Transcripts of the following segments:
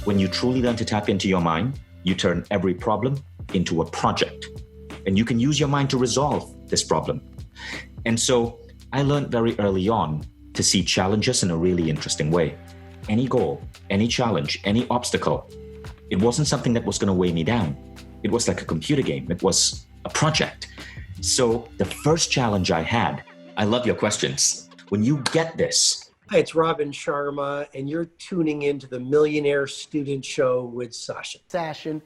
when you truly learn to tap into your mind, you turn every problem into a project. And you can use your mind to resolve this problem. And so I learned very early on to see challenges in a really interesting way. Any goal, any challenge, any obstacle, it wasn't something that was going to weigh me down. It was like a computer game. It was a project. So the first challenge I had, I love your questions. When you get this. Hi, it's Robin Sharma, and you're tuning into the Millionaire Student Show with Sashin. Sashin.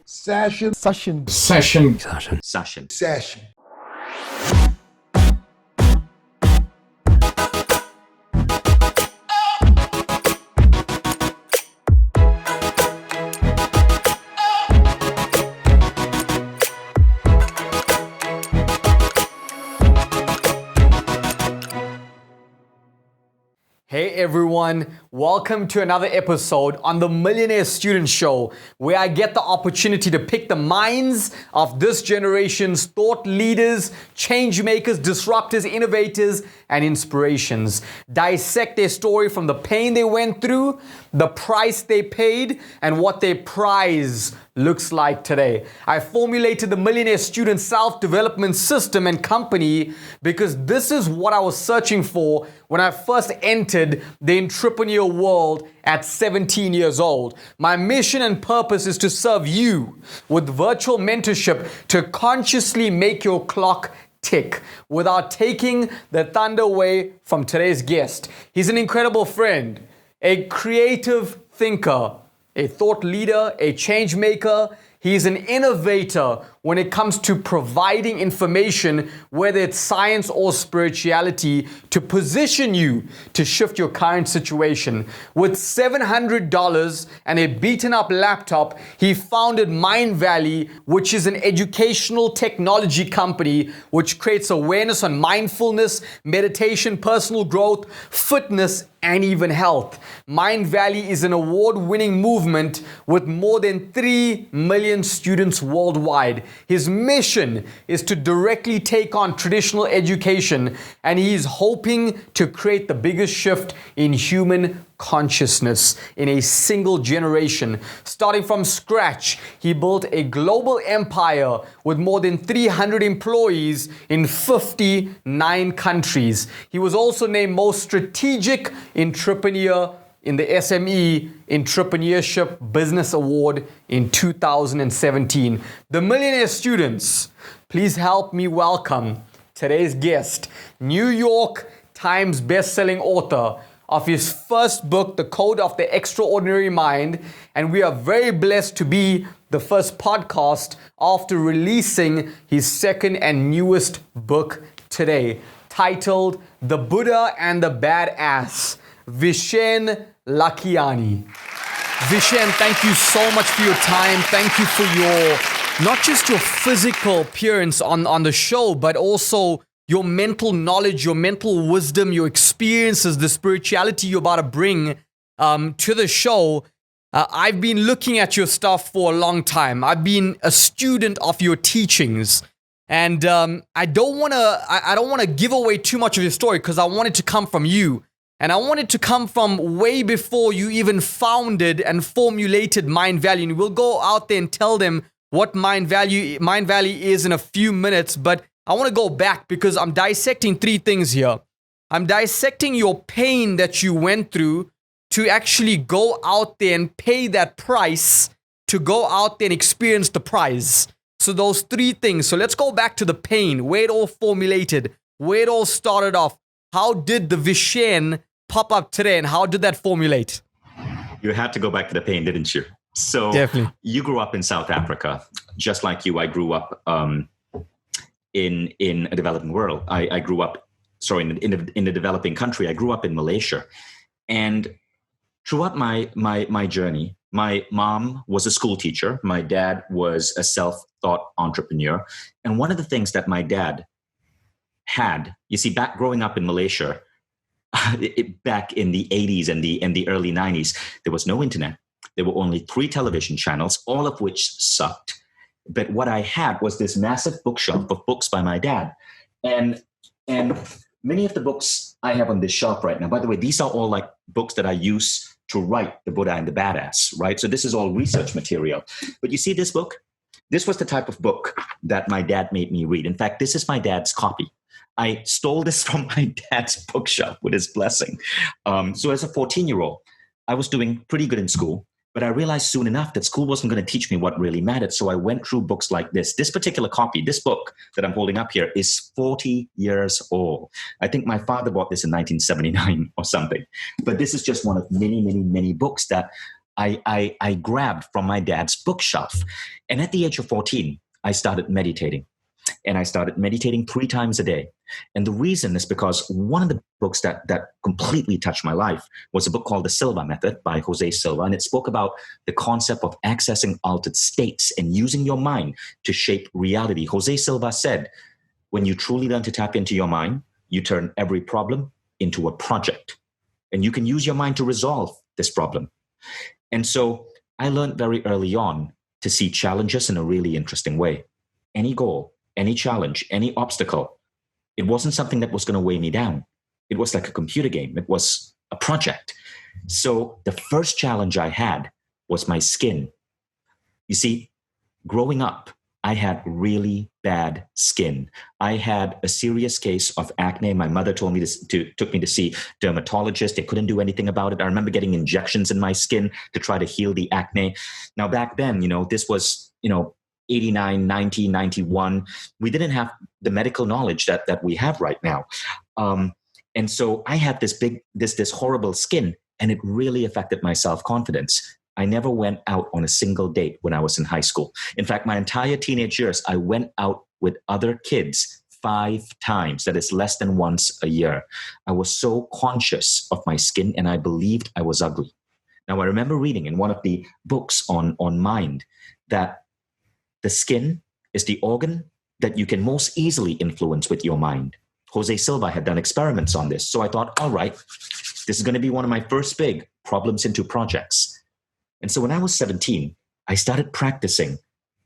Hey everyone, welcome to another episode on the Millionaire Student Show, where I get the opportunity to pick the minds of this generation's thought leaders, change makers, disruptors, innovators, and inspirations. Dissect their story from the pain they went through, the price they paid, and what their prize looks like today. I formulated the Millionaire Student Self-Development System and Company because this is what I was searching for when I first entered the entrepreneur world at 17 years old. My mission and purpose is to serve you with virtual mentorship to consciously make your clock tick without taking the thunder away from today's guest. He's an incredible friend, a creative thinker, a thought leader, a change maker. He's an innovator when it comes to providing information, whether it's science or spirituality, to position you to shift your current situation. With $700 and a beaten up laptop, he founded Mindvalley, which is an educational technology company which creates awareness on mindfulness, meditation, personal growth, fitness, and even health. Mindvalley is an award-winning movement with more than 3 million students worldwide. His mission is to directly take on traditional education, and he is hoping to create the biggest shift in human consciousness in a single generation. Starting from scratch, he built a global empire with more than 300 employees in 59 countries. He was also named most strategic entrepreneur in the SME Entrepreneurship Business Award in 2017. The Millionaire students, please help me welcome today's guest, New York Times bestselling author of his first book, The Code of the Extraordinary Mind, and we are very blessed to be the first podcast after releasing his second and newest book today, titled The Buddha and the Badass, Vishen Lakhiani. Vishen, thank you so much for your time. Thank you for your, not just your physical appearance on the show, but also your mental knowledge, your mental wisdom, your experiences, the spirituality you're about to bring to the show. I've been looking at your stuff for a long time. I've been a student of your teachings. And I don't want to give away too much of your story because I want it to come from you. And I want it to come from way before you even founded and formulated Mindvalley. And we'll go out there and tell them what Mindvalley is in a few minutes. But I want to go back because I'm dissecting three things here. I'm dissecting your pain that you went through to actually go out there and pay that price to go out there and experience the prize. So those three things. So let's go back to the pain, where it all formulated, where it all started off. How did the Vishen pop up today and how did that formulate? You had to go back to the pain, didn't you? So Definitely. You grew up in South Africa. Just like you, I grew up in a developing world. I grew up, in a developing country. I grew up in Malaysia. And throughout my journey, my mom was a school teacher. My dad was a self-taught entrepreneur. And one of the things that my dad had, you see, back growing up in Malaysia, back in the 80s and the early 90s, there was no internet. There were only 3 television channels, all of which sucked. But what I had was this massive bookshelf of books by my dad. And many of the books I have on this shelf right now, by the way, these are all like books that I use to write The Buddha and the Badass, right? So this is all research material. But you see this book? This was the type of book that my dad made me read. In fact, this is my dad's copy. I stole this from my dad's bookshelf with his blessing. So as a 14-year-old, I was doing pretty good in school, but I realized soon enough that school wasn't going to teach me what really mattered. So I went through books like this. This particular copy, this book that I'm holding up here is 40 years old. I think my father bought this in 1979 or something. But this is just one of many, many, many books that I grabbed from my dad's bookshelf. And at the age of 14, I started meditating. And I started meditating 3 times a day. And the reason is because one of the books that completely touched my life was a book called The Silva Method by Jose Silva. And it spoke about the concept of accessing altered states and using your mind to shape reality. Jose Silva said, when you truly learn to tap into your mind, you turn every problem into a project. And you can use your mind to resolve this problem. And so I learned very early on to see challenges in a really interesting way. Any goal, any challenge, any obstacle, it wasn't something that was going to weigh me down. It was like a computer game. It was a project. So the first challenge I had was my skin. You see, growing up, I had really bad skin. I had a serious case of acne. My mother took me to see dermatologists. They couldn't do anything about it. I remember getting injections in my skin to try to heal the acne. Now, back then, this was, 89, 90, 91. We didn't have the medical knowledge that we have right now. And so I had this horrible skin, and it really affected my self-confidence. I never went out on a single date when I was in high school. In fact, my entire teenage years, I went out with other kids 5 times. That is less than once a year. I was so conscious of my skin, and I believed I was ugly. Now, I remember reading in one of the books on mind that the skin is the organ that you can most easily influence with your mind. Jose Silva had done experiments on this. So I thought, all right, this is going to be one of my first big problems into projects. And so when I was 17, I started practicing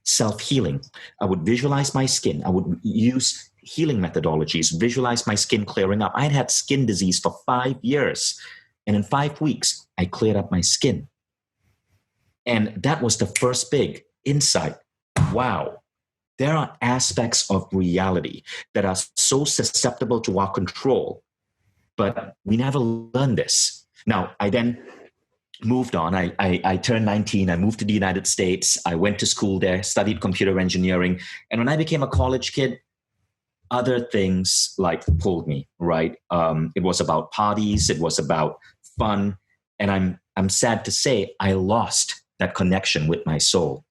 self-healing. I would visualize my skin. I would use healing methodologies, visualize my skin clearing up. I had had skin disease for 5 years. And in 5 weeks, I cleared up my skin. And that was the first big insight. Wow, there are aspects of reality that are so susceptible to our control, but we never learn this. Now, I then moved on. I turned 19. I moved to the United States. I went to school there, studied computer engineering. And when I became a college kid, other things pulled me, right? It was about parties. It was about fun. And I'm sad to say I lost that connection with my soul.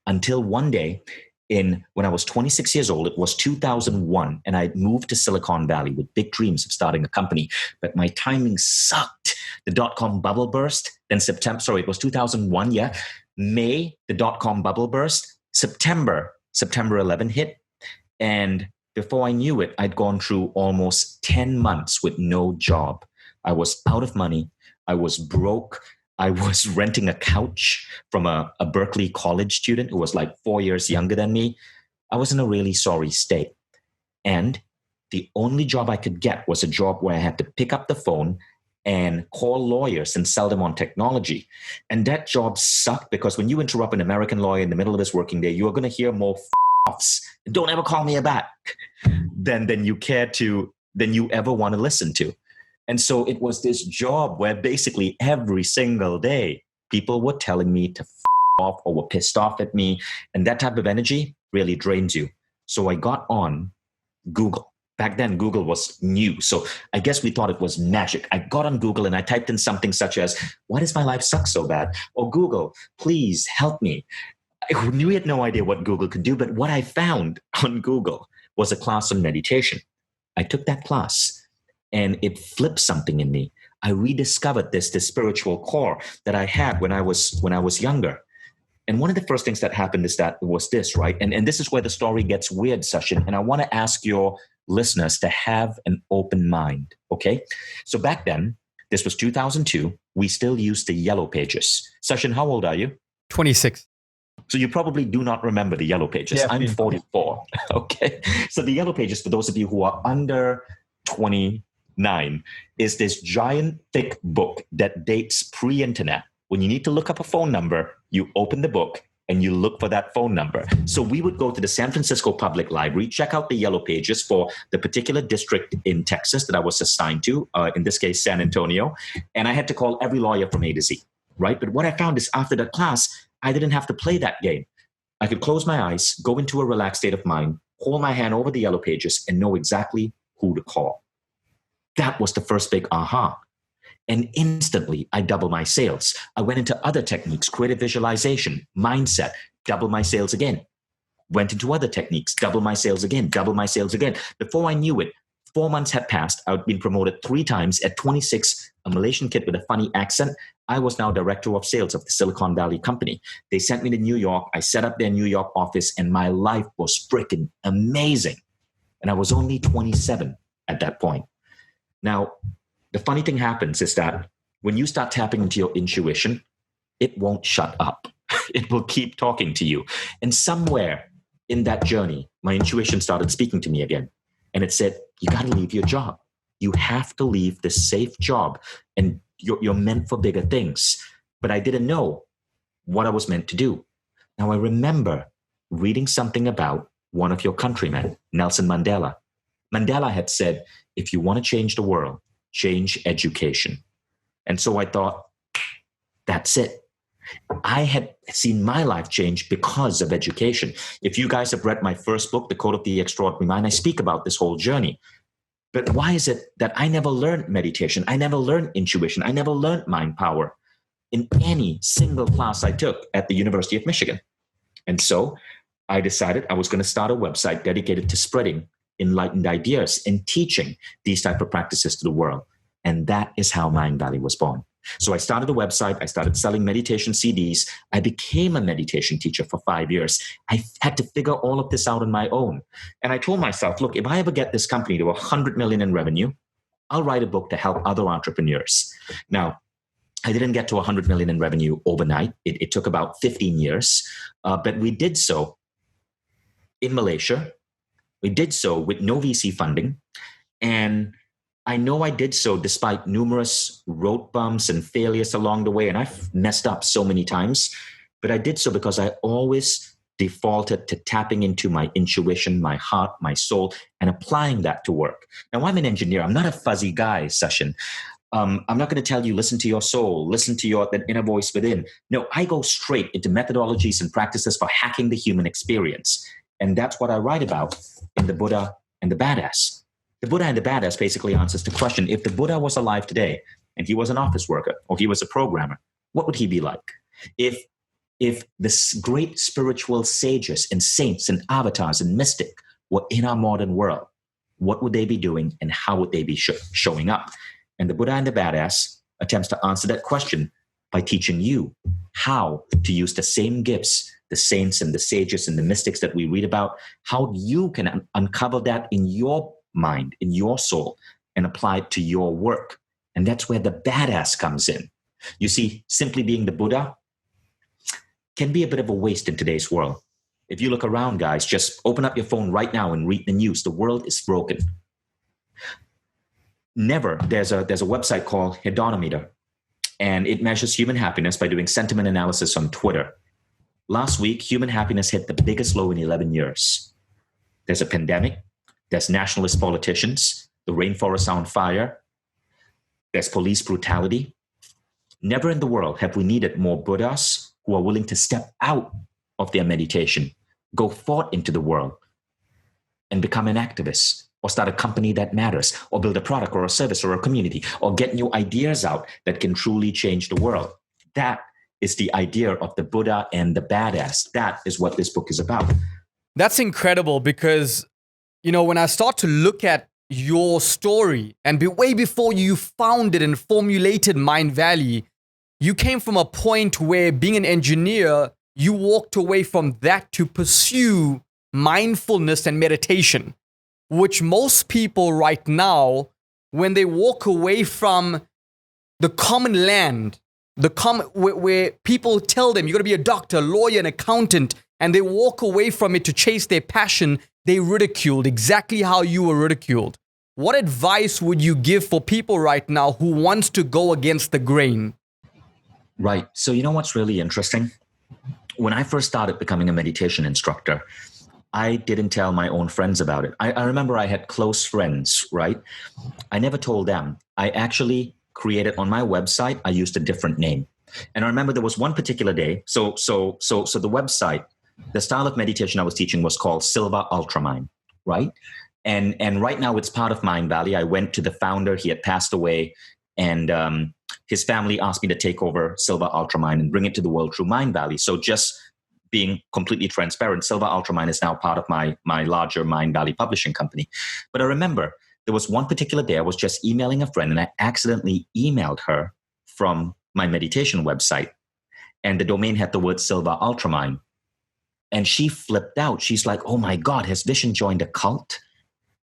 Until one day, when I was 26 years old, it was 2001, and I moved to Silicon Valley with big dreams of starting a company. But my timing sucked. The dot-com bubble burst. Then it was 2001, yeah. May, the dot-com bubble burst. September 11 hit. And before I knew it, I'd gone through almost 10 months with no job. I was out of money. I was broke. I was renting a couch from a Berkeley college student who was 4 years younger than me. I was in a really sorry state. And the only job I could get was a job where I had to pick up the phone and call lawyers and sell them on technology. And that job sucked because when you interrupt an American lawyer in the middle of his working day, you are going to hear more f***offs. Don't ever call me back than you ever want to listen to. And so it was this job where basically every single day people were telling me to f*** off or were pissed off at me. And that type of energy really drains you. So I got on Google. Back then, Google was new. So I guess we thought it was magic. I got on Google and I typed in something such as, why does my life suck so bad? Or Google, please help me. We had no idea what Google could do. But what I found on Google was a class on meditation. I took that class. And it flipped something in me. I rediscovered this spiritual core that I had when I was younger. And one of the first things that happened is that it was this, right? And this is where the story gets weird, Sashin. And I want to ask your listeners to have an open mind, okay? So back then, this was 2002. We still used the yellow pages. Sashin, how old are you? 26. So you probably do not remember the yellow pages. Yeah, I'm 44, okay? So the yellow pages, for those of you who are under 21, 2009 is this giant, thick book that dates pre-internet. When you need to look up a phone number, you open the book and you look for that phone number. So we would go to the San Francisco Public Library, check out the yellow pages for the particular district in Texas that I was assigned to, in this case, San Antonio. And I had to call every lawyer from A to Z, right? But what I found is after that class, I didn't have to play that game. I could close my eyes, go into a relaxed state of mind, hold my hand over the yellow pages, and know exactly who to call. That was the first big aha. And instantly, I doubled my sales. I went into other techniques, creative visualization, mindset, double my sales again. Went into other techniques, double my sales again, double my sales again. Before I knew it, 4 months had passed. I'd been promoted 3 times. At 26, a Malaysian kid with a funny accent, I was now director of sales of the Silicon Valley company. They sent me to New York. I set up their New York office, and my life was freaking amazing. And I was only 27 at that point. Now, the funny thing happens is that when you start tapping into your intuition, it won't shut up. It will keep talking to you. And somewhere in that journey, my intuition started speaking to me again. And it said, you got to leave your job. You have to leave the safe job. And you're meant for bigger things. But I didn't know what I was meant to do. Now, I remember reading something about one of your countrymen, Nelson Mandela. Mandela had said, if you want to change the world, change education. And so I thought, that's it. I had seen my life change because of education. If you guys have read my first book, The Code of the Extraordinary Mind, I speak about this whole journey. But why is it that I never learned meditation? I never learned intuition. I never learned mind power in any single class I took at the University of Michigan. And so I decided I was going to start a website dedicated to spreading enlightened ideas and teaching these type of practices to the world. And that is how Mindvalley was born. So I started a website. I started selling meditation CDs. I became a meditation teacher for 5 years. I had to figure all of this out on my own. And I told myself, look, if I ever get this company to 100 million in revenue, I'll write a book to help other entrepreneurs. Now, I didn't get to 100 million in revenue overnight. It took about 15 years. But we did so in Malaysia. We did so with no VC funding. And I know I did so despite numerous road bumps and failures along the way. And I've messed up so many times. But I did so because I always defaulted to tapping into my intuition, my heart, my soul, and applying that to work. Now, I'm an engineer. I'm not a fuzzy guy, Sashin. I'm not going to tell you, listen to your soul, listen to that inner voice within. No, I go straight into methodologies and practices for hacking the human experience. And that's what I write about in The Buddha and the Badass. The Buddha and the Badass basically answers the question, if the Buddha was alive today and he was an office worker or he was a programmer, what would he be like? If the great spiritual sages and saints and avatars and mystic were in our modern world, what would they be doing and how would they be showing up? And The Buddha and the Badass attempts to answer that question by teaching you how to use the same gifts, the saints and the sages and the mystics that we read about, how you can uncover that in your mind, in your soul, and apply it to your work. And that's where the badass comes in. You see, simply being the Buddha can be a bit of a waste in today's world. If you look around, guys, just open up your phone right now and read the news. The world is broken. There's a website called Hedonometer, and it measures human happiness by doing sentiment analysis on Twitter. Last week, human happiness hit the biggest low in 11 years. There's a pandemic. There's nationalist politicians. The rainforests are on fire. There's police brutality. Never in the world have we needed more Buddhas who are willing to step out of their meditation, go forth into the world, and become an activist, or start a company that matters, or build a product or a service or a community, or get new ideas out that can truly change the world. That is the idea of the Buddha and the Badass. That is what this book is about. That's incredible because, when I start to look at your story and way before you founded and formulated Mindvalley, you came from a point where being an engineer, you walked away from that to pursue mindfulness and meditation, which most people right now, when they walk away from the common land, where people tell them, you're going to be a doctor, lawyer, an accountant, and they walk away from it to chase their passion, they ridiculed exactly how you were ridiculed. what advice would you give for people right now who wants to go against the grain? Right. So you know what's really interesting? When I first started becoming a meditation instructor, I didn't tell my own friends about it. I remember I had close friends, right? I never told them. I actually created on my website, I used a different name. And I remember there was one particular day. So the website, the style of meditation I was teaching was called Silva Ultramind, right? And right now it's part of Mindvalley. I went to the founder, he had passed away, and his family asked me to take over Silva Ultramind and bring it to the world through Mindvalley. So just being completely transparent, Silva Ultramind is now part of my larger Mindvalley publishing company. But I remember there was one particular day I was just emailing a friend and I accidentally emailed her from my meditation website. And the domain had the word Silva Ultramind. And she flipped out. She's like, oh my God, has Vishen joined a cult?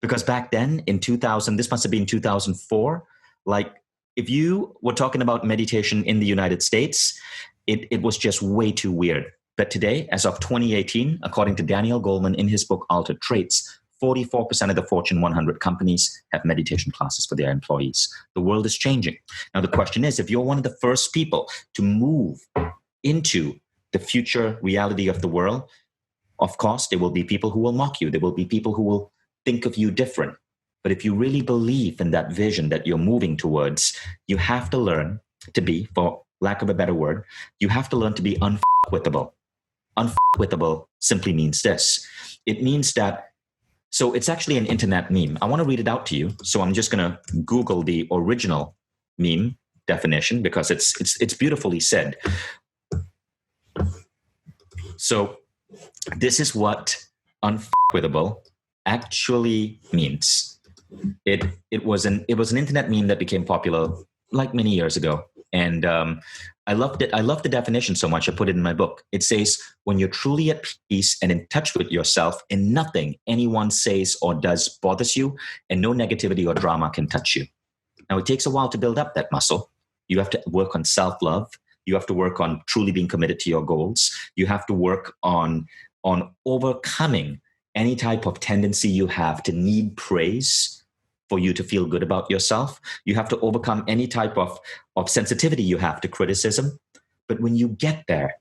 Because back then in 2000, this must have been 2004, like if you were talking about meditation in the United States, it was just way too weird. But today, as of 2018, according to Daniel Goleman in his book, Altered Traits, 44% of the Fortune 100 companies have meditation classes for their employees. The world is changing. Now, the question is, if you're one of the first people to move into the future reality of the world, of course, there will be people who will mock you. There will be people who will think of you different. But if you really believe in that vision that you're moving towards, you have to learn to be, for lack of a better word, you have to learn to be unfuckwithable. Unfuckwithable simply means this. It means that, so it's actually an internet meme. I want to read it out to you. So I'm just going to Google the original meme definition because it's beautifully said. So this is what unfuckwithable actually means. It was an internet meme that became popular like many years ago. And I loved it. I love the definition so much. I put it in my book. It says, when you're truly at peace and in touch with yourself and nothing anyone says or does bothers you and no negativity or drama can touch you. Now, it takes a while to build up that muscle. You have to work on self-love. You have to work on truly being committed to your goals. You have to work on overcoming any type of tendency you have to need praise for you to feel good about yourself. You have to overcome any type of sensitivity you have to criticism. But when you get there,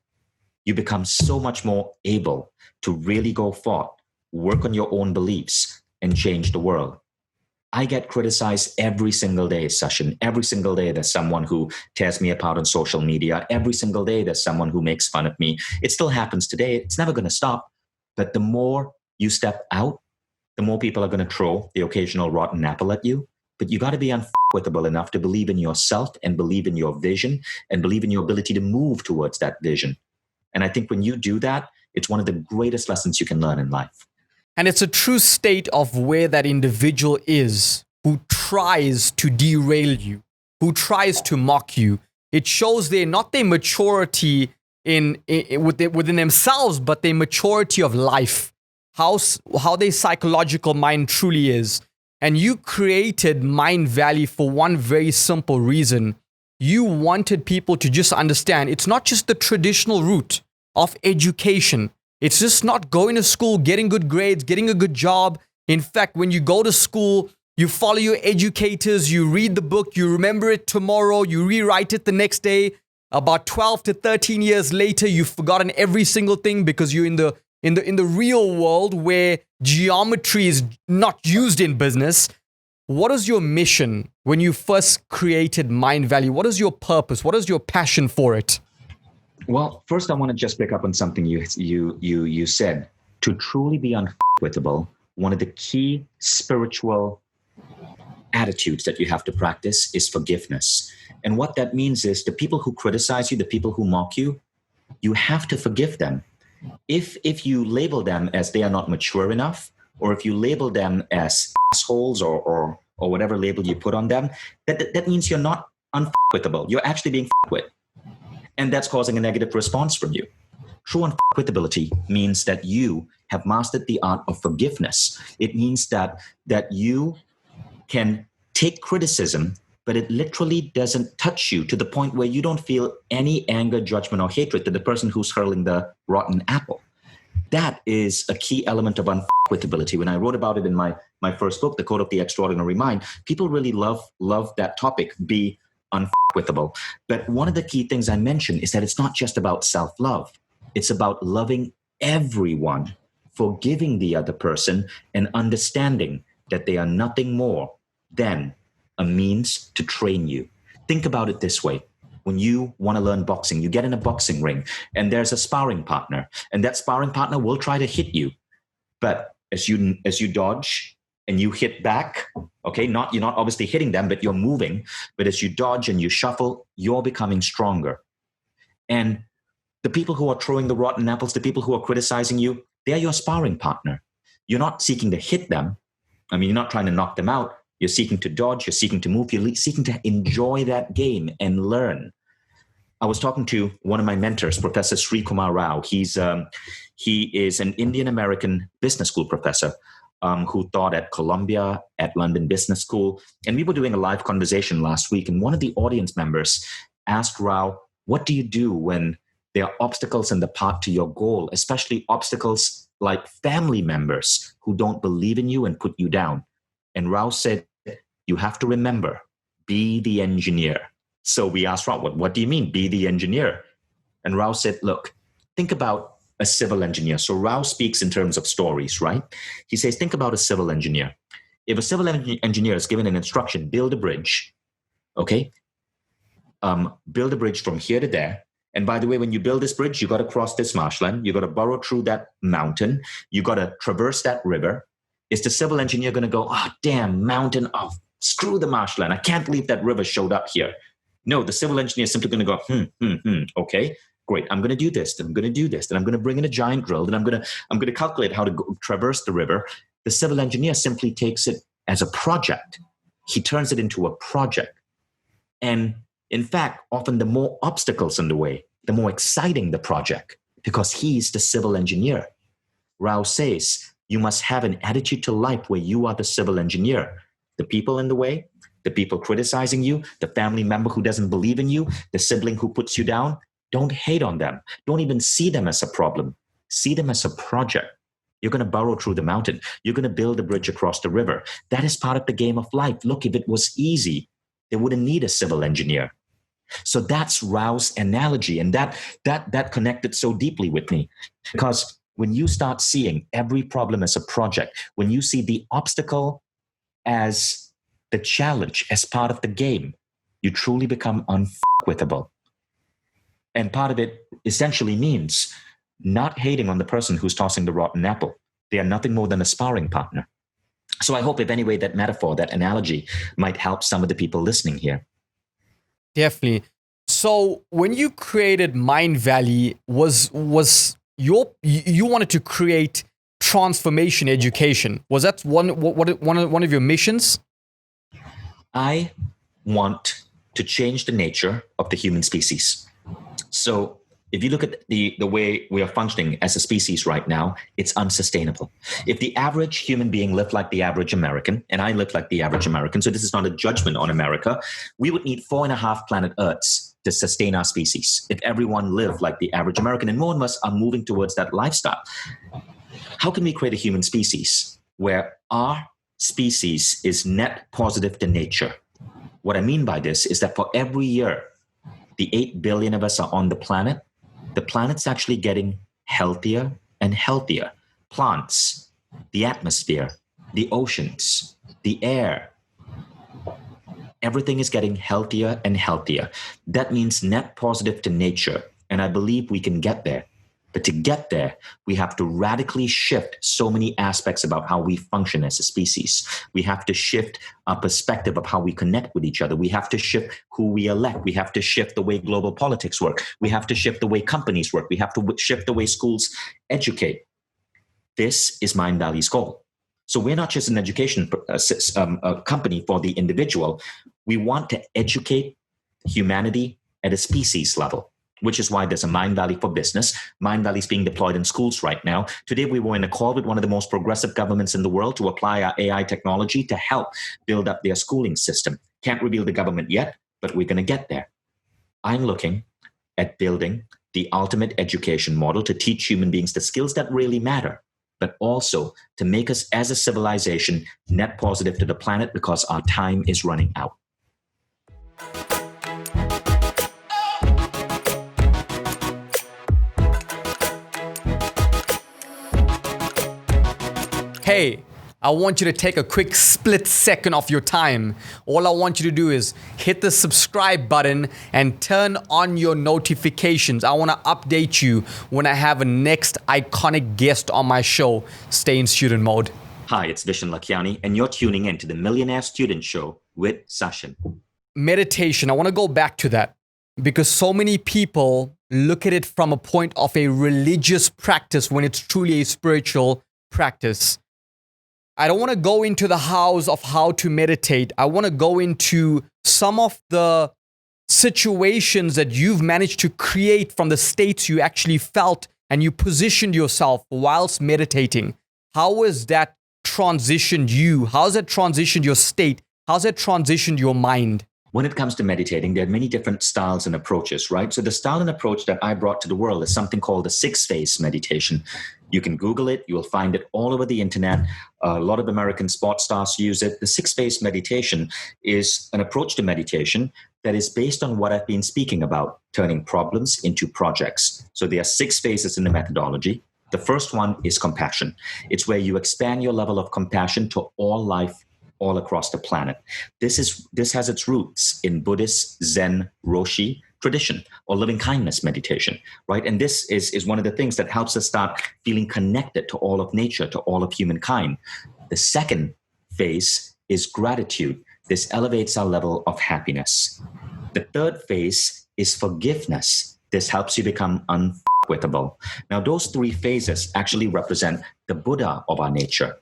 you become so much more able to really go forth, work on your own beliefs, and change the world. I get criticized every single day, Sashin. Every single day there's someone who tears me apart on social media. Every single day there's someone who makes fun of me. It still happens today. It's never going to stop. But the more you step out, the more people are going to throw the occasional rotten apple at you. But you got to be unfuckwithable enough to believe in yourself and believe in your vision and believe in your ability to move towards that vision. And I think when you do that, it's one of the greatest lessons you can learn in life. And it's a true state of where that individual is who tries to derail you, who tries to mock you. It shows not their maturity within themselves, but their maturity of life, how their psychological mind truly is. And you created Mindvalley for one very simple reason. You wanted people to just understand it's not just the traditional route of education. It's just not going to school, getting good grades, getting a good job. In fact, when you go to school, you follow your educators, you read the book, you remember it tomorrow, you rewrite it the next day. About 12 to 13 years later, you've forgotten every single thing because you're in the real world where geometry is not used in business. What is your mission when you first created Mindvalley? What is your purpose? What is your passion for it? Well, first I want to just pick up on something you said. To truly be unfuckwithable, one of the key spiritual attitudes that you have to practice is forgiveness. And what that means is the people who criticize you, the people who mock you, you have to forgive them. If you label them as they are not mature enough, or if you label them as assholes or whatever label you put on them, that means you're not unfuckwithable. You're actually being fucked with. And that's causing a negative response from you. True unfuckwithability means that you have mastered the art of forgiveness. It means that you can take criticism, but it literally doesn't touch you to the point where you don't feel any anger, judgment, or hatred to the person who's hurling the rotten apple. That is a key element of unfuckwithability. When I wrote about it in my first book, The Code of the Extraordinary Mind, people really love that topic, be unfuckwithable. But one of the key things I mentioned is that it's not just about self-love. It's about loving everyone, forgiving the other person, and understanding that they are nothing more than a means to train you. Think about it this way. When you want to learn boxing, you get in a boxing ring and there's a sparring partner, and that sparring partner will try to hit you. But as you dodge and you hit back, okay, you're not obviously hitting them, but you're moving. But as you dodge and you shuffle, you're becoming stronger. And the people who are throwing the rotten apples, the people who are criticizing you, they're your sparring partner. You're not seeking to hit them. I mean, you're not trying to knock them out. You're seeking to dodge, you're seeking to move, you're seeking to enjoy that game and learn. I was talking to one of my mentors, Professor Sri Kumar Rao. He is an Indian-American business school professor who taught at Columbia, at London Business School. And we were doing a live conversation last week, and one of the audience members asked Rao, what do you do when there are obstacles in the path to your goal, especially obstacles like family members who don't believe in you and put you down? And Rao said, you have to remember, be the engineer. So we asked Rao, what do you mean, be the engineer? And Rao said, look, think about a civil engineer. So Rao speaks in terms of stories, right? He says, think about a civil engineer. If a civil engineer is given an instruction, build a bridge, okay? Build a bridge from here to there. And by the way, when you build this bridge, you got to cross this marshland. You got to burrow through that mountain. You got to traverse that river. Is the civil engineer going to go, oh, damn, mountain, oh, screw the marshland. I can't believe that river showed up here. No, the civil engineer is simply going to go, okay, great. I'm going to do this. I'm going to do this. Then I'm going to bring in a giant drill. Then I'm going to calculate how to traverse the river. The civil engineer simply takes it as a project. He turns it into a project. And in fact, often the more obstacles in the way, the more exciting the project, because he's the civil engineer. Rao says, you must have an attitude to life where you are the civil engineer. The people in the way, the people criticizing you, the family member who doesn't believe in you, the sibling who puts you down, don't hate on them. Don't even see them as a problem. See them as a project. You're going to burrow through the mountain. You're going to build a bridge across the river. That is part of the game of life. Look, if it was easy, they wouldn't need a civil engineer. So that's Rao's analogy. And that connected so deeply with me, because when you start seeing every problem as a project, when you see the obstacle as the challenge, as part of the game, you truly become unfuckwithable. And part of it essentially means not hating on the person who's tossing the rotten apple. They are nothing more than a sparring partner. So I hope, if any way, that metaphor, that analogy might help some of the people listening here. Definitely. So when you created Mindvalley, was you wanted to create transformation education? Was that one of your missions? I want to change the nature of the human species. So if you look at the way we are functioning as a species right now, it's unsustainable. If the average human being lived like the average American, and I live like the average American, so this is not a judgment on America, we would need 4.5 planet Earths to sustain our species if everyone lived like the average American, and more of us are moving towards that lifestyle. How can we create a human species where our species is net positive to nature? What I mean by this is that for every year the 8 billion of us are on the planet's actually getting healthier and healthier. Plants, the atmosphere, the oceans, the air, everything is getting healthier and healthier. That means net positive to nature. And I believe we can get there. But to get there, we have to radically shift so many aspects about how we function as a species. We have to shift our perspective of how we connect with each other. We have to shift who we elect. We have to shift the way global politics work. We have to shift the way companies work. We have to shift the way schools educate. This is Mindvalley's goal. So we're not just an education company for the individual. We want to educate humanity at a species level, which is why there's a Mindvalley for business. Mindvalley is being deployed in schools right now. Today, we were in a call with one of the most progressive governments in the world to apply our AI technology to help build up their schooling system. Can't reveal the government yet, but we're going to get there. I'm looking at building the ultimate education model to teach human beings the skills that really matter, but also to make us as a civilization net positive to the planet because our time is running out. Hey, I want you to take a quick split second of your time. All I want you to do is hit the subscribe button and turn on your notifications. I want to update you when I have a next iconic guest on my show. Stay in student mode. Hi, it's Vishen Lakhiani, and you're tuning in to the Millionaire Student Show with Sashin. Meditation, I want to go back to that because so many people look at it from a point of a religious practice when it's truly a spiritual practice. I don't want to go into the hows of how to meditate. I want to go into some of the situations that you've managed to create from the states you actually felt and you positioned yourself whilst meditating. How has that transitioned you? How's that transitioned your state? How's that transitioned your mind? When it comes to meditating, there are many different styles and approaches, right? So the style and approach that I brought to the world is something called the 6-phase meditation. You can Google it. You will find it all over the internet. A lot of American sports stars use it. The 6-phase meditation is an approach to meditation that is based on what I've been speaking about, turning problems into projects. So there are 6 phases in the methodology. The first one is compassion. It's where you expand your level of compassion to all life all across the planet. This has its roots in Buddhist, Zen, Roshi tradition or loving kindness meditation, right? And this is one of the things that helps us start feeling connected to all of nature, to all of humankind. The second phase is gratitude. This elevates our level of happiness. The third phase is forgiveness. This helps you become unforgettable. Now, those 3 phases actually represent the Buddha of our nature.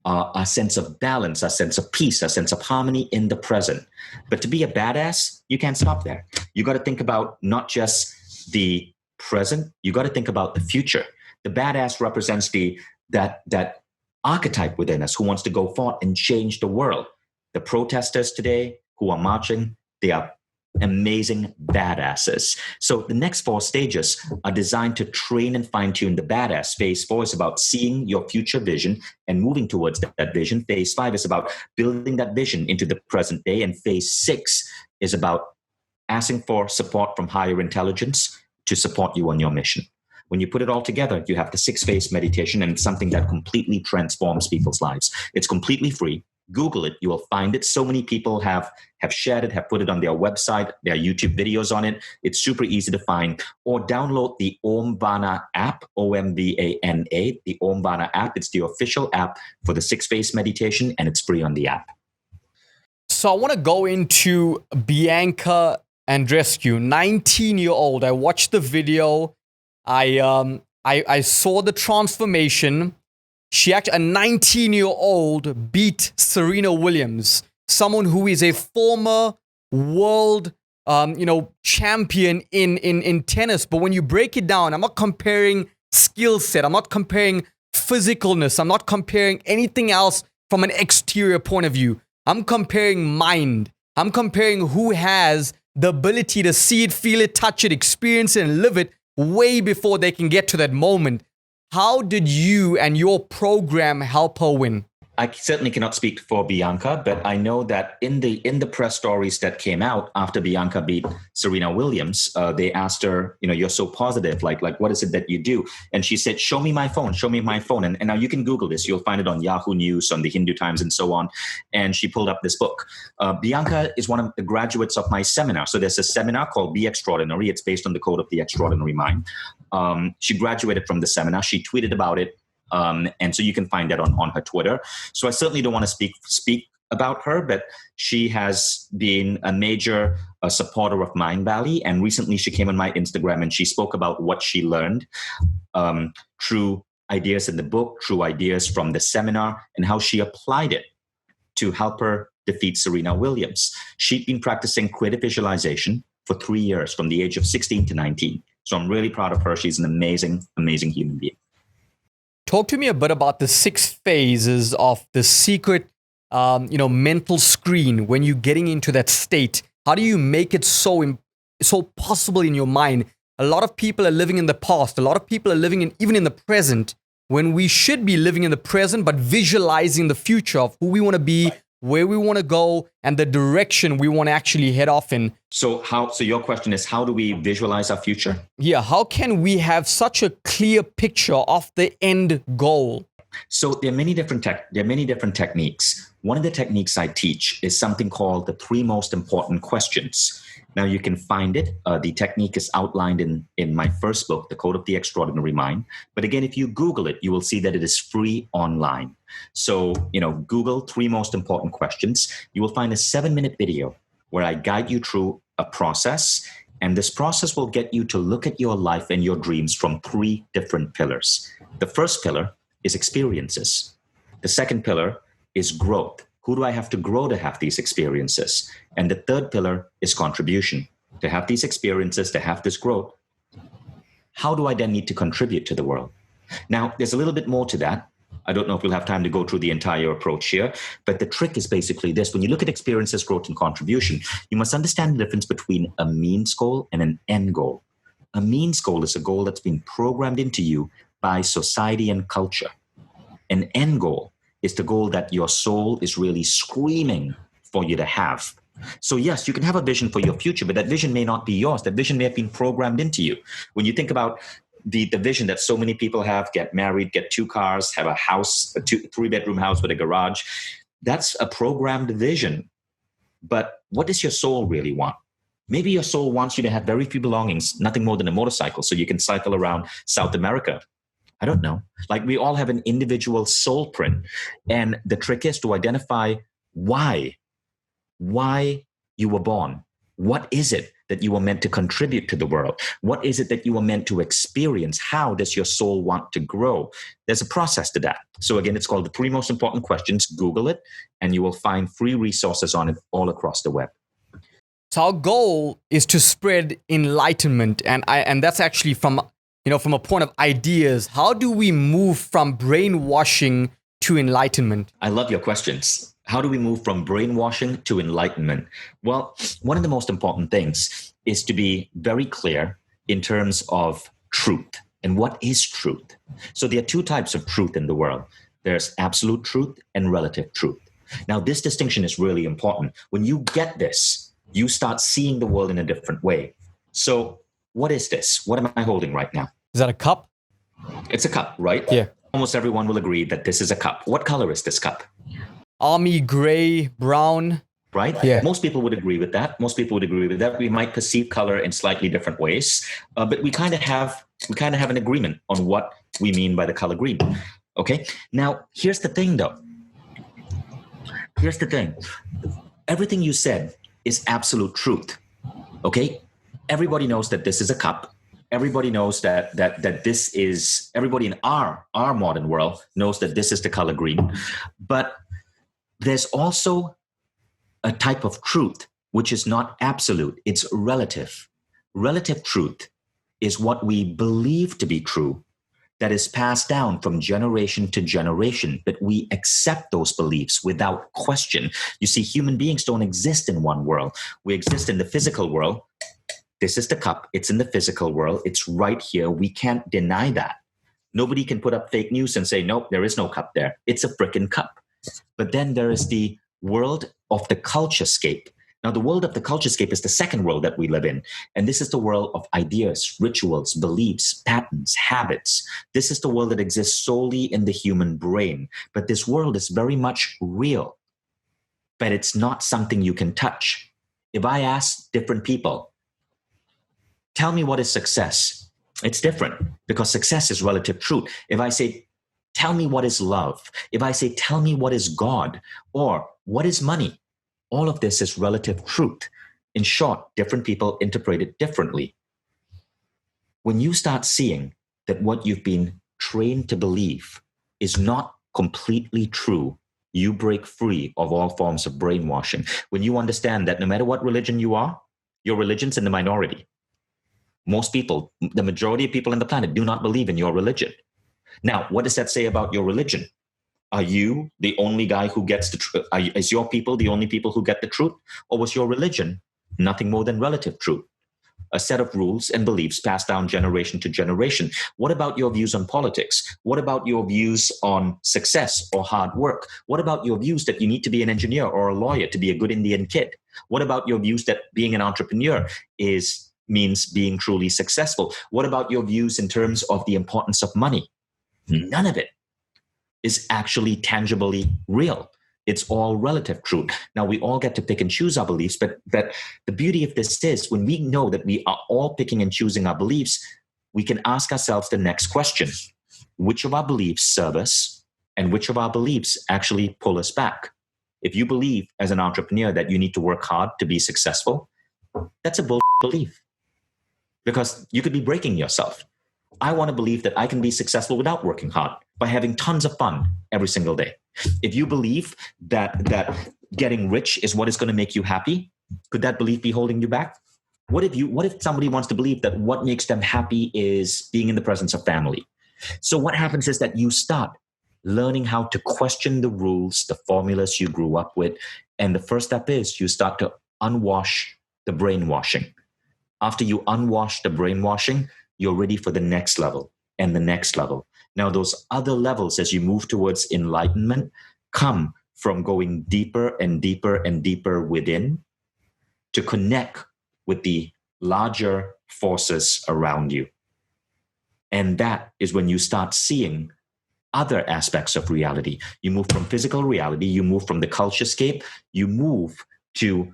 A sense of balance, a sense of peace, a sense of harmony in the present. But to be a badass, you can't stop there. You got to think about not just the present, you got to think about the future. The badass represents that archetype within us who wants to go forth and change the world. The protesters today who are marching, they are amazing badasses. So the next 4 stages are designed to train and fine-tune the badass. Phase 4 is about seeing your future vision and moving towards that vision. Phase 5 is about building that vision into the present day. And phase 6 is about asking for support from higher intelligence to support you on your mission. When you put it all together, you have the 6-phase meditation, and it's something that completely transforms people's lives. It's completely free. Google it. You will find it. So many people have shared it, have put it on their website. There are YouTube videos on it. It's super easy to find. Or download the Omvana app, Omvana, the Omvana app. It's the official app for the 6-phase meditation, and it's free on the app. So I want to go into Bianca Andreescu, 19-year-old. I watched the video. I saw the transformation. She actually, a 19-year-old, beat Serena Williams, someone who is a former world, champion in tennis. But when you break it down, I'm not comparing skill set. I'm not comparing physicalness. I'm not comparing anything else from an exterior point of view. I'm comparing mind. I'm comparing who has the ability to see it, feel it, touch it, experience it, and live it way before they can get to that moment. How did you and your program help her win? I certainly cannot speak for Bianca, but I know that in the press stories that came out after Bianca beat Serena Williams, they asked her, you're so positive, like what is it that you do? And she said, show me my phone. And now you can Google this. You'll find it on Yahoo News, on the Hindu Times, and so on. And she pulled up this book. Bianca is one of the graduates of my seminar. So there's a seminar called Be Extraordinary. It's based on the code of the extraordinary mind. She graduated from the seminar. She tweeted about it. And so you can find that on her Twitter. So I certainly don't want to speak about her, but she has been a major supporter of Mindvalley. And recently she came on my Instagram and she spoke about what she learned through ideas in the book, through ideas from the seminar, and how she applied it to help her defeat Serena Williams. She'd been practicing creative visualization for 3 years, from the age of 16 to 19. So I'm really proud of her. She's an amazing, amazing human being. Talk to me a bit about the 6 phases of the secret, mental screen when you're getting into that state. How do you make it so possible in your mind? a lot of people are living in the past. A lot of people are living even in the present, when we should be living in the present, but visualizing the future of who we want to be, where we want to go, and the direction we want to actually head off in. So your question is, how do we visualize our future? Yeah, how can we have such a clear picture of the end goal? So there are many different techniques. One of the techniques I teach is something called the 3 most important questions. Now you can find it. The technique is outlined in my first book, The Code of the Extraordinary Mind. But again, if you Google it, you will see that it is free online. So, Google 3 most important questions. You will find a 7-minute video where I guide you through a process. And this process will get you to look at your life and your dreams from 3 different pillars. The first pillar is experiences. The second pillar is growth. Who do I have to grow to have these experiences? And the third pillar is contribution. To have these experiences, to have this growth, how do I then need to contribute to the world? Now, there's a little bit more to that. I don't know if we'll have time to go through the entire approach here, but the trick is basically this. When you look at experiences, growth, and contribution, you must understand the difference between a means goal and an end goal. A means goal is a goal that's been programmed into you by society and culture. An end goal is the goal that your soul is really screaming for you to have. So yes, you can have a vision for your future, but that vision may not be yours. That vision may have been programmed into you. When you think about the vision that so many people have, get married, get 2 cars, have a house, a 3-bedroom house with a garage, that's a programmed vision. But what does your soul really want? Maybe your soul wants you to have very few belongings, nothing more than a motorcycle, so you can cycle around South America. I don't know. Like, we all have an individual soul print. And the trick is to identify why you were born. What is it that you were meant to contribute to the world? What is it that you were meant to experience? How does your soul want to grow? There's a process to that. So again, it's called the 3 most important questions. Google it, and you will find free resources on it all across the web. So our goal is to spread enlightenment. And that's actually from a point of ideas. How do we move from brainwashing to enlightenment? I love your questions. How do we move from brainwashing to enlightenment? Well, one of the most important things is to be very clear in terms of truth. And what is truth? So there are 2 types of truth in the world. There's absolute truth and relative truth. Now, this distinction is really important. When you get this, you start seeing the world in a different way. So what is this? What am I holding right now? Is that a cup? It's a cup, right? Yeah. Almost everyone will agree that this is a cup. What color is this cup? Army gray, brown. Right? Yeah. Most people would agree with that. We might perceive color in slightly different ways, but we kind of have an agreement on what we mean by the color green. Okay. Now, here's the thing, though. Everything you said is absolute truth. Okay. Everybody knows that this is a cup. Everybody knows that this is. Everybody in our modern world knows that this is the color green, but there's also a type of truth which is not absolute. It's relative. Relative truth is what we believe to be true, that is passed down from generation to generation, but we accept those beliefs without question. You see, human beings don't exist in one world. We exist in the physical world. This is the cup. It's in the physical world. It's right here. We can't deny that. Nobody can put up fake news and say, nope, there is no cup there. It's a frickin' cup. But then there is the world of the culturescape. Now, the world of the culturescape is the second world that we live in. And this is the world of ideas, rituals, beliefs, patterns, habits. This is the world that exists solely in the human brain. But this world is very much real. But it's not something you can touch. If I ask different people, tell me what is success, it's different because success is relative truth. If I say, tell me what is love, if I say, tell me what is God, or what is money, all of this is relative truth. In short, different people interpret it differently. When you start seeing that what you've been trained to believe is not completely true, you break free of all forms of brainwashing. When you understand that no matter what religion you are, your religion's in the minority. Most people, the majority of people on the planet do not believe in your religion. Now, what does that say about your religion? Are you the only guy who gets the truth? Is your people the only people who get the truth? Or was your religion nothing more than relative truth? a set of rules and beliefs passed down generation to generation. What about your views on politics? What about your views on success or hard work? What about your views that you need to be an engineer or a lawyer to be a good Indian kid? What about your views that being an entrepreneur means being truly successful? What about your views in terms of the importance of money? None of it is actually tangibly real. It's all relative truth. Now, we all get to pick and choose our beliefs, but the beauty of this is when we know that we are all picking and choosing our beliefs, we can ask ourselves the next question. Which of our beliefs serve us and which of our beliefs actually pull us back? If you believe as an entrepreneur that you need to work hard to be successful, that's a bull belief because you could be breaking yourself. I want to believe that I can be successful without working hard by having tons of fun every single day. If you believe that getting rich is what is going to make you happy, could that belief be holding you back? What if somebody wants to believe that what makes them happy is being in the presence of family? So what happens is that you start learning how to question the rules, the formulas you grew up with. And the first step is you start to unwash the brainwashing. After you unwash the brainwashing, you're ready for the next level and the next level. Now, those other levels, as you move towards enlightenment, come from going deeper and deeper and deeper within to connect with the larger forces around you. And that is when you start seeing other aspects of reality. You move from physical reality, you move from the culturescape, you move to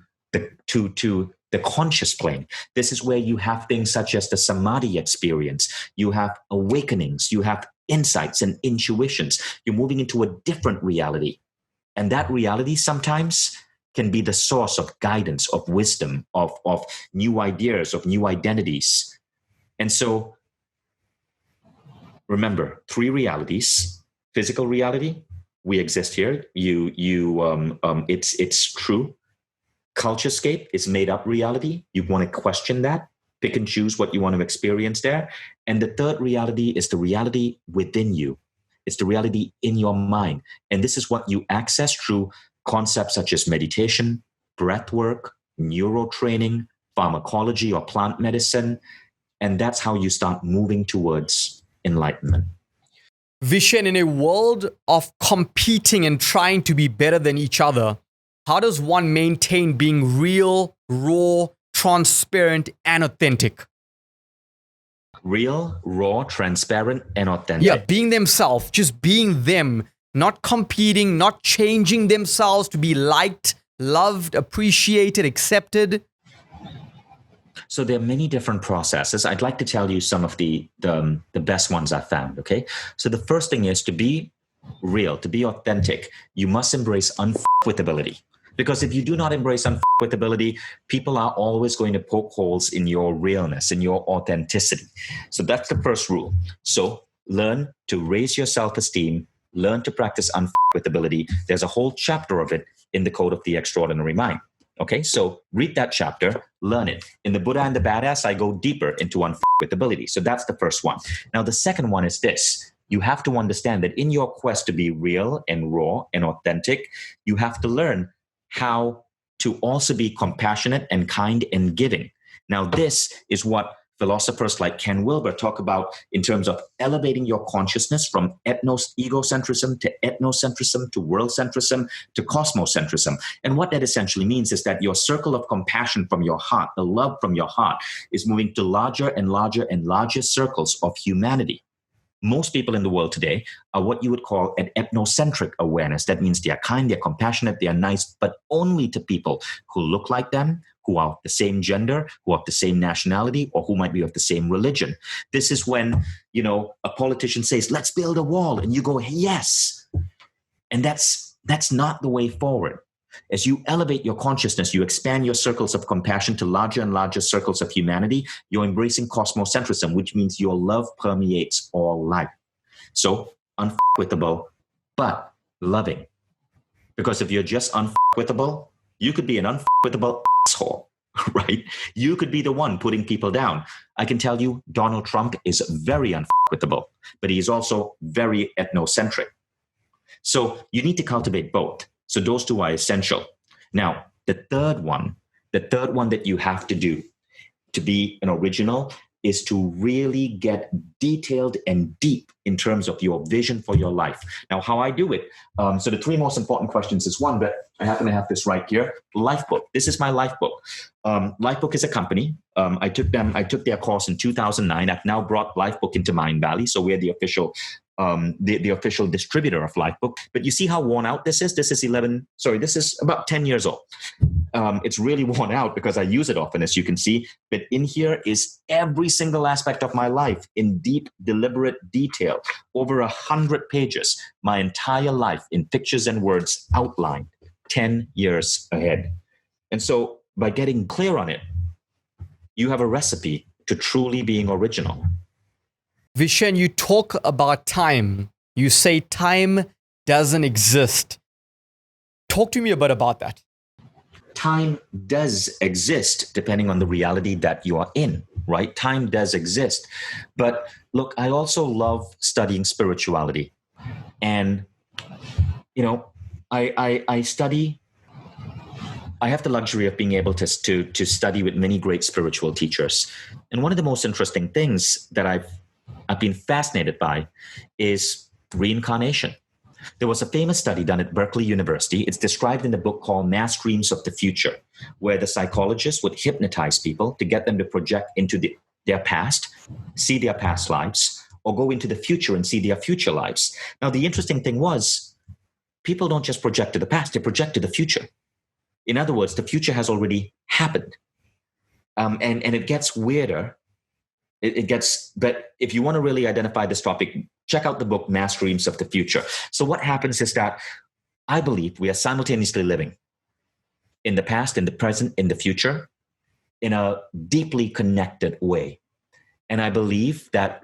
the conscious plane. This is where you have things such as the samadhi experience. You have awakenings, you have insights and intuitions. You're moving into a different reality. And that reality sometimes can be the source of guidance, of wisdom, of new ideas, of new identities. And so remember, 3 realities: physical reality, we exist here. It's true. Culturescape is made up reality. You want to question that, pick and choose what you want to experience there. And the third reality is the reality within you. It's the reality in your mind. And this is what you access through concepts such as meditation, breath work, neurotraining, pharmacology or plant medicine. And that's how you start moving towards enlightenment. Vishen, in a world of competing and trying to be better than each other, how does one maintain being real, raw, transparent, and authentic? Real, raw, transparent, and authentic. Yeah, being themselves, just being them, not competing, not changing themselves to be liked, loved, appreciated, accepted. So there are many different processes. I'd like to tell you some of the best ones I found, okay? So the first thing is to be real, to be authentic. You must embrace unfuckwithability. Because if you do not embrace unfuckwithability, people are always going to poke holes in your realness, in your authenticity. So that's the first rule. So learn to raise your self-esteem, learn to practice unfuckwithability. There's a whole chapter of it in the Code of the Extraordinary Mind. Okay, so read that chapter, learn it. In the Buddha and the Badass, I go deeper into unfuckwithability. So that's the first one. Now, the second one is this. You have to understand that in your quest to be real and raw and authentic, you have to learn how to also be compassionate and kind and giving. Now, this is what philosophers like Ken Wilber talk about in terms of elevating your consciousness from egocentrism to ethnocentrism to worldcentrism to cosmocentrism. And what that essentially means is that your circle of compassion from your heart, the love from your heart, is moving to larger and larger and larger circles of humanity. Most people in the world today are what you would call an ethnocentric awareness. That means they are kind, they're compassionate, they are nice, but only to people who look like them, who are of the same gender, who are of the same nationality, or who might be of the same religion. This is when, a politician says, let's build a wall, and you go, yes. And that's not the way forward. As you elevate your consciousness, you expand your circles of compassion to larger and larger circles of humanity. You're embracing cosmocentrism, which means your love permeates all life. So unfuckwithable, but loving. Because if you're just unfuckwithable, you could be an unfuckwithable asshole, right? You could be the one putting people down. I can tell you Donald Trump is very unfuckwithable, but he is also very ethnocentric. So you need to cultivate both. So those two are essential. Now, the third one that you have to do to be an original is to really get detailed and deep in terms of your vision for your life. Now, how I do it. So the three most important questions is one, but I happen to have this right here. Life book. This is my life book. Life book is a company. I took their course in 2009. I've now brought Life book into Mindvalley. So we're the official distributor of Lifebook. But you see how worn out this is? This is about 10 years old. It's really worn out because I use it often, as you can see. But in here is every single aspect of my life in deep, deliberate detail. Over 100 pages, my entire life in pictures and words outlined 10 years ahead. And so by getting clear on it, you have a recipe to truly being original. Vishen, you talk about time. You say time doesn't exist. Talk to me a bit about that. Time does exist depending on the reality that you are in, right? Time does exist. But look, I also love studying spirituality. And, I have the luxury of being able to study with many great spiritual teachers. And one of the most interesting things that I've been fascinated by is reincarnation. There was a famous study done at Berkeley University. It's described in the book called Mass Dreams of the Future, where the psychologists would hypnotize people to get them to project into their past, see their past lives, or go into the future and see their future lives. Now, the interesting thing was, people don't just project to the past, they project to the future. In other words, the future has already happened. And it gets weirder. But if you want to really identify this topic, check out the book, Mass Dreams of the Future. So what happens is that I believe we are simultaneously living in the past, in the present, in the future, in a deeply connected way. And I believe that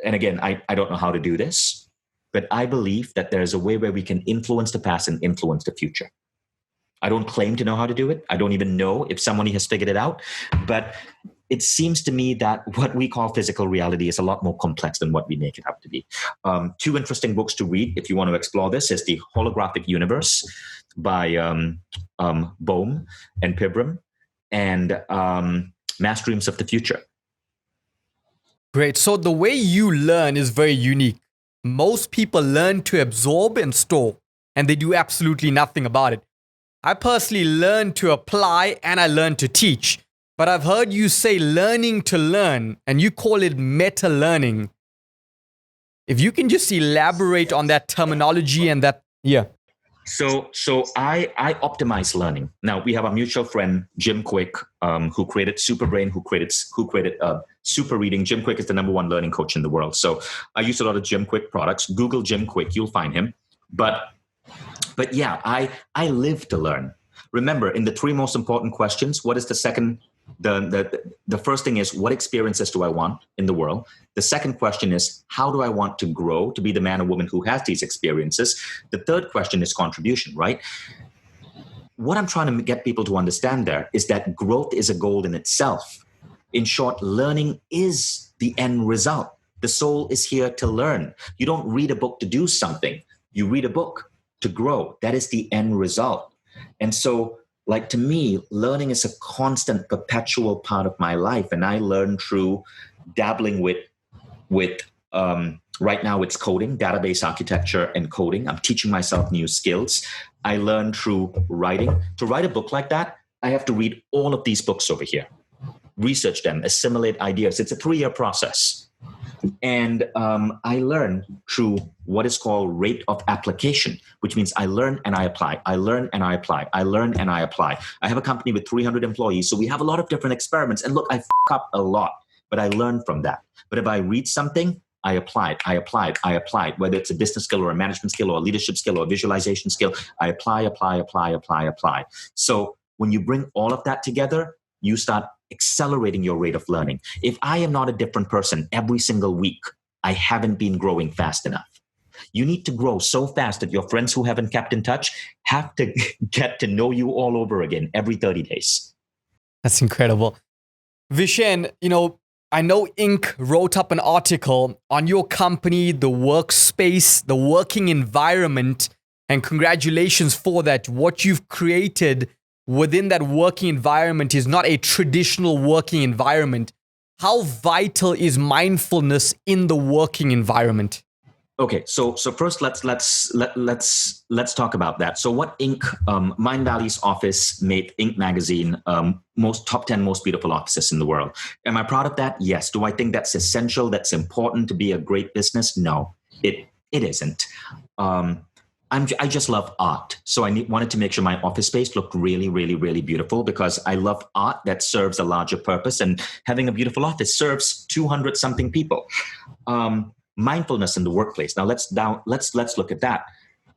and again, I don't know how to do this, but I believe that there is a way where we can influence the past and influence the future. I don't claim to know how to do it. I don't even know if somebody has figured it out. But it seems to me that what we call physical reality is a lot more complex than what we make it out to be. Two interesting books to read if you want to explore this is The Holographic Universe by Bohm and Pibram, and Mass Dreams of the Future. Great. So the way you learn is very unique. Most people learn to absorb and store, and they do absolutely nothing about it. I personally learn to apply and I learn to teach. But I've heard you say learning to learn, and you call it meta learning. If you can just elaborate on that terminology and that, yeah. So I optimize learning. Now we have a mutual friend, Jim Quick, who created Superbrain, who created Super Reading. Jim Quick is the #1 learning coach in the world. So I use a lot of Jim Quick products. Google Jim Quick, you'll find him. But yeah, I live to learn. Remember, in the three most important questions, what is the second? The first thing is, what experiences do I want in the world? The second question is, how do I want to grow to be the man or woman who has these experiences? The third question is contribution, right? What I'm trying to get people to understand there is that growth is a goal in itself. In short, learning is the end result. The soul is here to learn. You don't read a book to do something. You read a book to grow. That is the end result. And so, like, to me, learning is a constant, perpetual part of my life. And I learn through dabbling with right now it's coding, database architecture and coding. I'm teaching myself new skills. I learn through writing. To write a book like that, I have to read all of these books over here, research them, assimilate ideas. It's a 3-year process. And I learn through what is called rate of application, which means I learn and I apply. I learn and I apply. I learn and I apply. I have a company with 300 employees, so we have a lot of different experiments. And look, I f*** up a lot, but I learn from that. But if I read something, I apply it. Whether it's a business skill or a management skill or a leadership skill or a visualization skill, I apply. So when you bring all of that together, you start accelerating your rate of learning. If I am not a different person every single week, I haven't been growing fast enough. You need to grow so fast that your friends who haven't kept in touch have to get to know you all over again every 30 days. That's incredible. Vishen, I know Inc. wrote up an article on your company, the workspace, the working environment, and congratulations for that. What you've created within that working environment is not a traditional working environment, how vital is mindfulness in the working environment? Okay, so first let's talk about that. So what Inc. Mindvalley's office made Inc. magazine most top 10 most beautiful offices in the world. Am I proud of that? Yes. Do I think that's essential? That's important to be a great business? No, it isn't. I just love art, so I wanted to make sure my office space looked really, really, really beautiful because I love art that serves a larger purpose, and having a beautiful office serves 200 something people. Mindfulness in the workplace. Now let's look at that.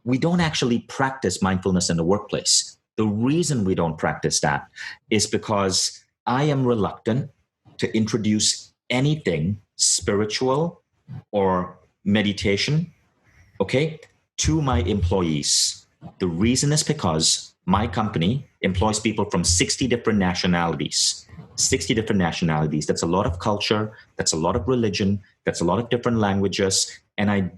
We don't actually practice mindfulness in the workplace. The reason we don't practice that is because I am reluctant to introduce anything spiritual or meditation, okay, to my employees. The reason is because my company employs people from 60 different nationalities. 60 different nationalities. That's a lot of culture. That's a lot of religion. That's a lot of different languages. And I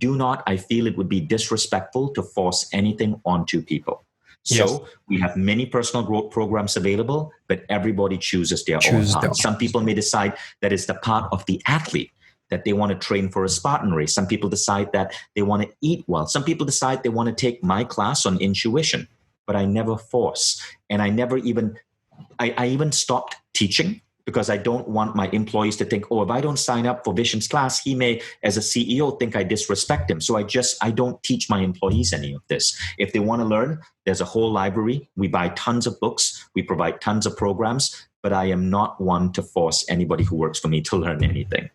feel it would be disrespectful to force anything onto people. So we have many personal growth programs available, but everybody chooses their own path. Some people may decide that it's the part of the athlete, that they want to train for a Spartan race. Some people decide that they want to eat well. Some people decide they want to take my class on intuition, but I never force. And I even stopped teaching because I don't want my employees to think, oh, if I don't sign up for Vishen's class, he may, as a CEO, think I disrespect him. So I don't teach my employees any of this. If they want to learn, there's a whole library. We buy tons of books. We provide tons of programs, but I am not one to force anybody who works for me to learn anything.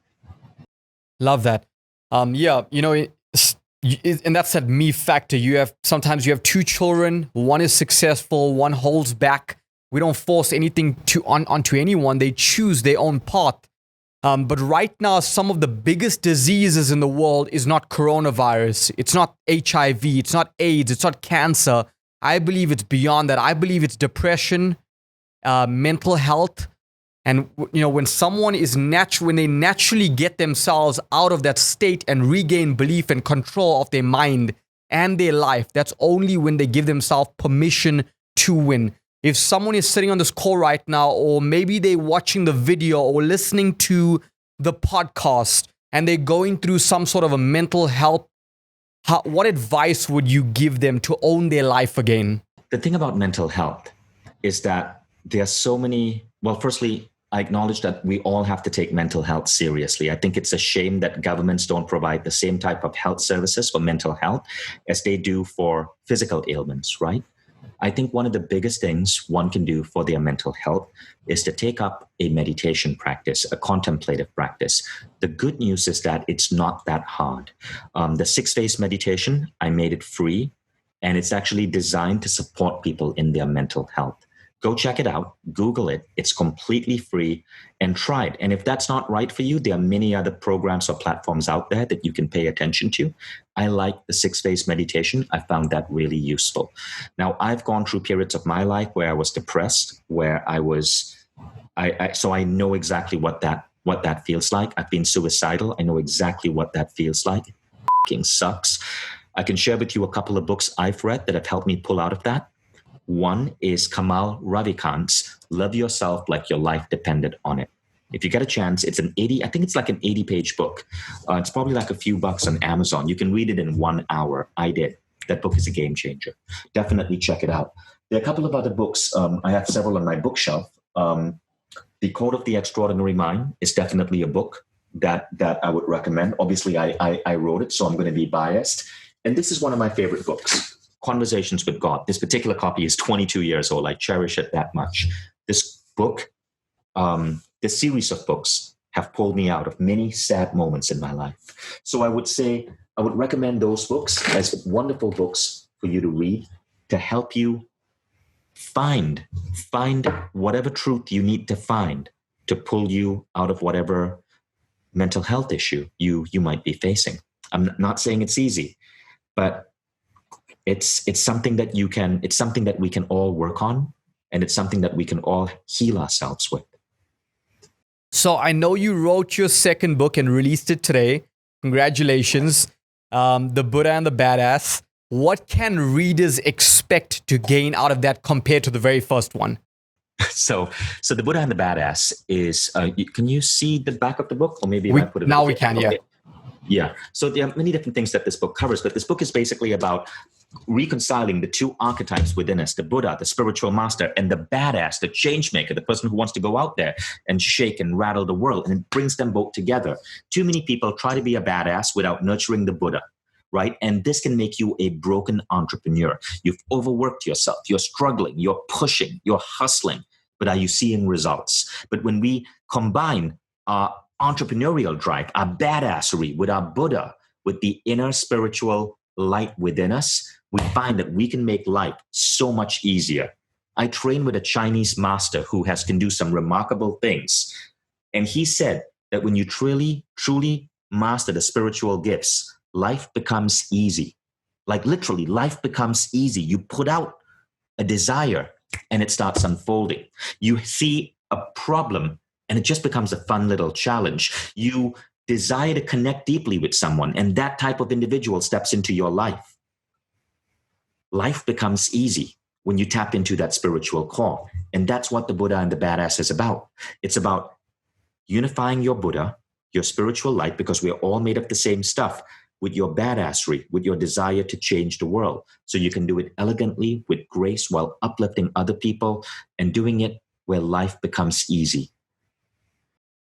Love that. And that's that me factor. Sometimes you have two children. One is successful. One holds back. We don't force anything onto anyone. They choose their own path. But right now, some of the biggest diseases in the world is not coronavirus. It's not HIV. It's not AIDS. It's not cancer. I believe it's beyond that. I believe it's depression, mental health. And when someone when they naturally get themselves out of that state and regain belief and control of their mind and their life, that's only when they give themselves permission to win. If someone is sitting on this call right now, or maybe they're watching the video or listening to the podcast and they're going through some sort of a mental health, what advice would you give them to own their life again? The thing about mental health is that there are so many, well, firstly, I acknowledge that we all have to take mental health seriously. I think it's a shame that governments don't provide the same type of health services for mental health as they do for physical ailments, right? I think one of the biggest things one can do for their mental health is to take up a meditation practice, a contemplative practice. The good news is that it's not that hard. The 6-phase meditation, I made it free, and it's actually designed to support people in their mental health. Go check it out, Google it. It's completely free, and try it. And if that's not right for you, there are many other programs or platforms out there that you can pay attention to. I like the 6-phase meditation. I found that really useful. Now, I've gone through periods of my life where I was depressed, where so I know exactly what that feels like. I've been suicidal. I know exactly what that feels like. It fucking sucks. I can share with you a couple of books I've read that have helped me pull out of that. One is Kamal Ravikant's Love Yourself Like Your Life Depended on It. If you get a chance, it's I think it's like an 80-page book. It's probably like a few bucks on Amazon. You can read it in 1 hour. I did. That book is a game changer. Definitely check it out. There are a couple of other books. I have several on my bookshelf. Decoding of the Extraordinary Mind is definitely a book that I would recommend. Obviously, I wrote it, so I'm going to be biased. And this is one of my favorite books. Conversations with God. This particular copy is 22 years old. I cherish it that much. This book, this series of books have pulled me out of many sad moments in my life. So I would recommend those books as wonderful books for you to read to help you find whatever truth you need to find to pull you out of whatever mental health issue you might be facing. I'm not saying it's easy, but it's something that we can all work on, and it's something that we can all heal ourselves with. So I know you wrote your second book and released it today. Congratulations. The Buddha and the Badass. what can readers expect to gain out of that compared to the very first one? So the Buddha and the Badass is, can you see the back of the book? Or maybe if I put it now over we here. can, Okay. yeah. Yeah. So there are many different things that this book covers, but this book is basically about reconciling the two archetypes within us, the Buddha, the spiritual master, and the badass, the change maker, the person who wants to go out there and shake and rattle the world. And it brings them both together. Too many people try to be a badass without nurturing the Buddha, right? And this can make you a broken entrepreneur. You've overworked yourself. You're struggling. You're pushing. You're hustling. But are you seeing results? But when we combine our entrepreneurial drive, our badassery with our Buddha, with the inner spiritual light within us, we find that we can make life so much easier. I train with a Chinese master who can do some remarkable things. And he said that when you truly master the spiritual gifts, life becomes easy. Like literally, life becomes easy. You put out a desire and it starts unfolding. You see a problem and it just becomes a fun little challenge. You desire to connect deeply with someone, and that type of individual steps into your life. Life becomes easy when you tap into that spiritual core. And that's what the Buddha and the Badass is about. It's about unifying your Buddha, your spiritual light, because we're all made of the same stuff, with your badassery, with your desire to change the world. So you can do it elegantly, with grace, while uplifting other people and doing it where life becomes easy.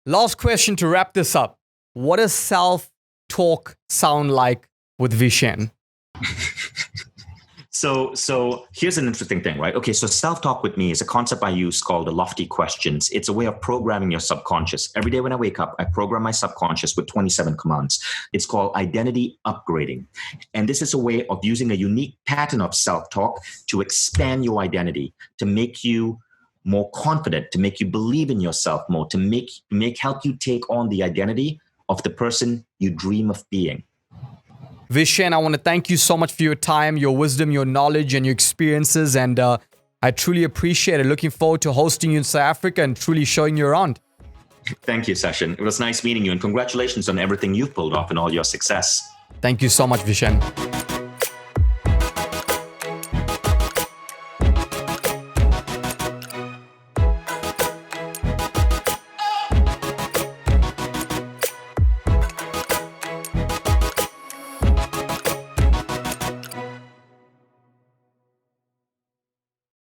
Last question to wrap this up. What does self-talk sound like with Vishen? So here's an interesting thing, right? Okay, so self-talk with me is a concept I use called the lofty questions. It's a way of programming your subconscious. Every day when I wake up, I program my subconscious with 27 commands. It's called identity upgrading. And this is a way of using a unique pattern of self-talk to expand your identity, to make you more confident, to make you believe in yourself more, to help you take on the identity of the person you dream of being. Vishen, I want to thank you so much for your time, your wisdom, your knowledge, and your experiences. And I truly appreciate it. Looking forward to hosting you in South Africa and truly showing you around. Thank you, Sashin. It was nice meeting you, and congratulations on everything you've pulled off and all your success. Thank you so much, Vishen.